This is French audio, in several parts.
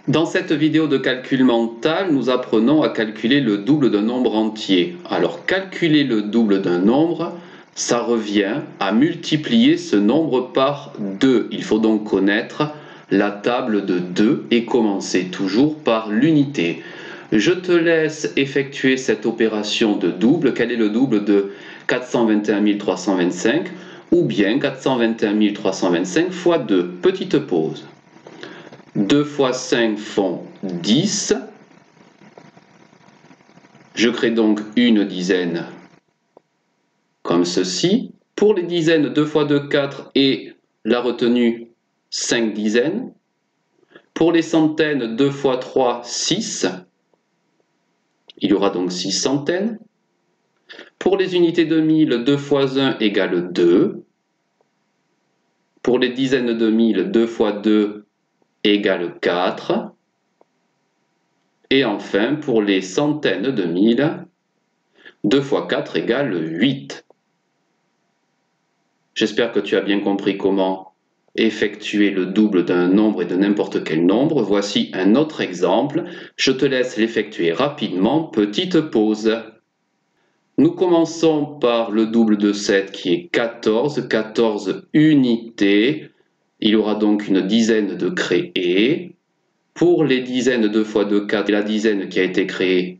Dans cette vidéo de calcul mental, nous apprenons à calculer le double d'un nombre entier. Alors, calculer le double d'un nombre, ça revient à multiplier ce nombre par 2. Il faut donc connaître la table de 2 et commencer toujours par l'unité. Je te laisse effectuer cette opération de double. Quel est le double de 421 325 ou bien 421 325 fois 2? Petite pause. 2 fois 5 font 10. Je crée donc une dizaine comme ceci. Pour les dizaines, 2 fois 2, 4 et la retenue, 5 dizaines. Pour les centaines, 2 fois 3, 6. Il y aura donc 6 centaines. Pour les unités de 1000, 2 fois 1 égale 2. Pour les dizaines de 1000, 2 fois 2 égale 4. Et enfin, pour les centaines de 1000, 2 fois 4 égale 8. J'espère que tu as bien compris comment effectuer le double d'un nombre et de n'importe quel nombre. Voici un autre exemple. Je te laisse l'effectuer rapidement. Petite pause. Nous commençons par le double de 7 qui est 14. 14 unités. Il y aura donc une dizaine de créées. Pour les dizaines 2 fois 2, 4 et la dizaine qui a été créée,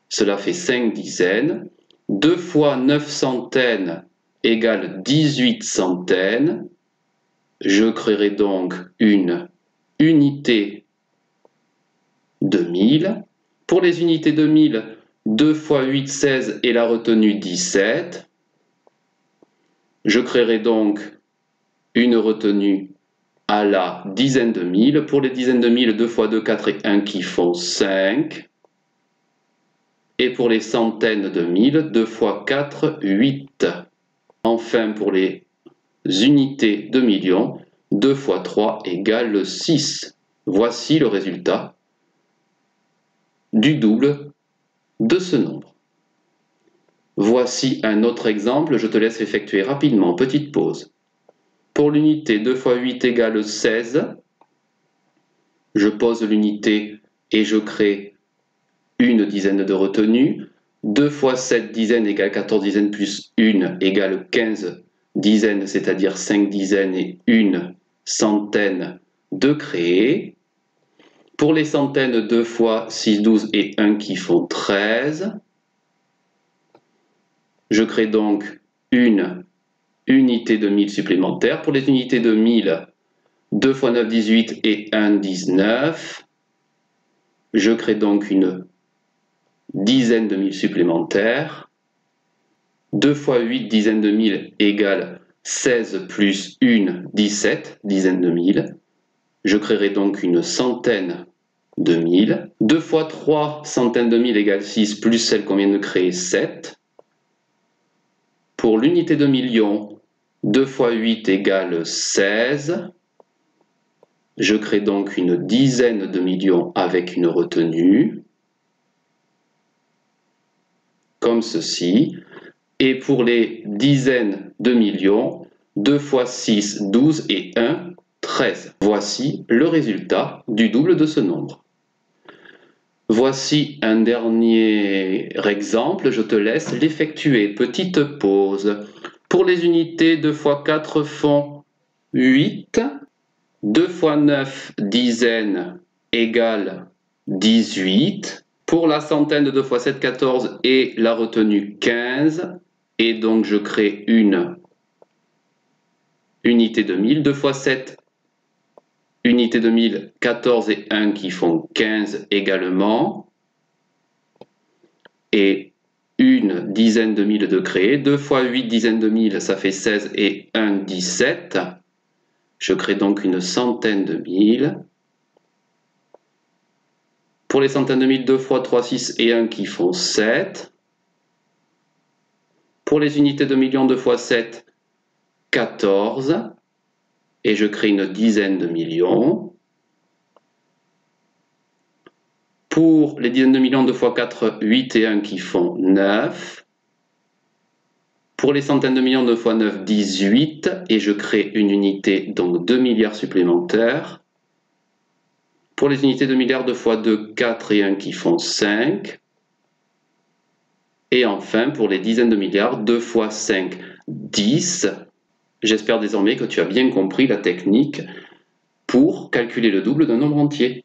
cela fait 5 dizaines. 2 fois 9 centaines égale 18 centaines. Je créerai donc une unité de 1000. Pour les unités de 1000, 2 fois 8, 16 et la retenue 17. Je créerai donc une retenue à la dizaine de 1000. Pour les dizaines de 1000, 2 fois 2, 4 et 1 qui font 5. Et pour les centaines de 1000, 2 fois 4, 8. Enfin, pour les unités de millions, 2 fois 3 égale 6. Voici le résultat du double de ce nombre. Voici un autre exemple, je te laisse effectuer rapidement, petite pause. Pour l'unité, 2 fois 8 égale 16. Je pose l'unité et je crée une dizaine de retenues. 2 fois 7 dizaines égale 14 dizaines plus 1 égale 15 dizaines, c'est-à-dire 5 dizaines et une centaine de créées. Pour les centaines, 2 fois 6, 12 et 1 qui font 13. Je crée donc une unité de 1000 supplémentaire. Pour les unités de 1000, 2 fois 9, 18 et 1, 19. Je crée donc une dizaine de 1000 supplémentaires. 2 fois 8 dizaines de 1000 égale 16 plus 1, 17 dizaines de 1000. Je créerai donc une centaine de 1000. 2 fois 3 centaines de 1000 égale 6 plus celle qu'on vient de créer, 7. Pour l'unité de million, 2 fois 8 égale 16. Je crée donc une dizaine de millions avec une retenue, comme ceci. Et pour les dizaines de millions, 2 fois 6, 12 et 1, 13. Voici le résultat du double de ce nombre. Voici un dernier exemple, je te laisse l'effectuer. Petite pause. Pour les unités, 2 fois 4 font 8. 2 fois 9 dizaines égale 18. Pour la centaine, 2 fois 7, 14 et la retenue 15. Et donc je crée une unité de 1000. 2 fois 7, unité de 1000, 14 et 1 qui font 15 également. Et une dizaine de 1000 de créer. 2 fois 8 dizaines de 1000, ça fait 16 et 1, 17. Je crée donc une centaine de 1000. Pour les centaines de 1000, 2 fois 3, 6 et 1 qui font 7. Pour les unités de millions, 2 fois 7, 14. Et je crée une dizaine de millions. Pour les dizaines de millions, 2 fois 4, 8 et 1 qui font 9. Pour les centaines de millions, 2 fois 9, 18. Et je crée une unité, donc 2 milliards supplémentaires. Pour les unités de milliards, 2 fois 2, 4 et 1 qui font 5. Et enfin, pour les dizaines de milliards, 2 fois 5, 10. J'espère désormais que tu as bien compris la technique pour calculer le double d'un nombre entier.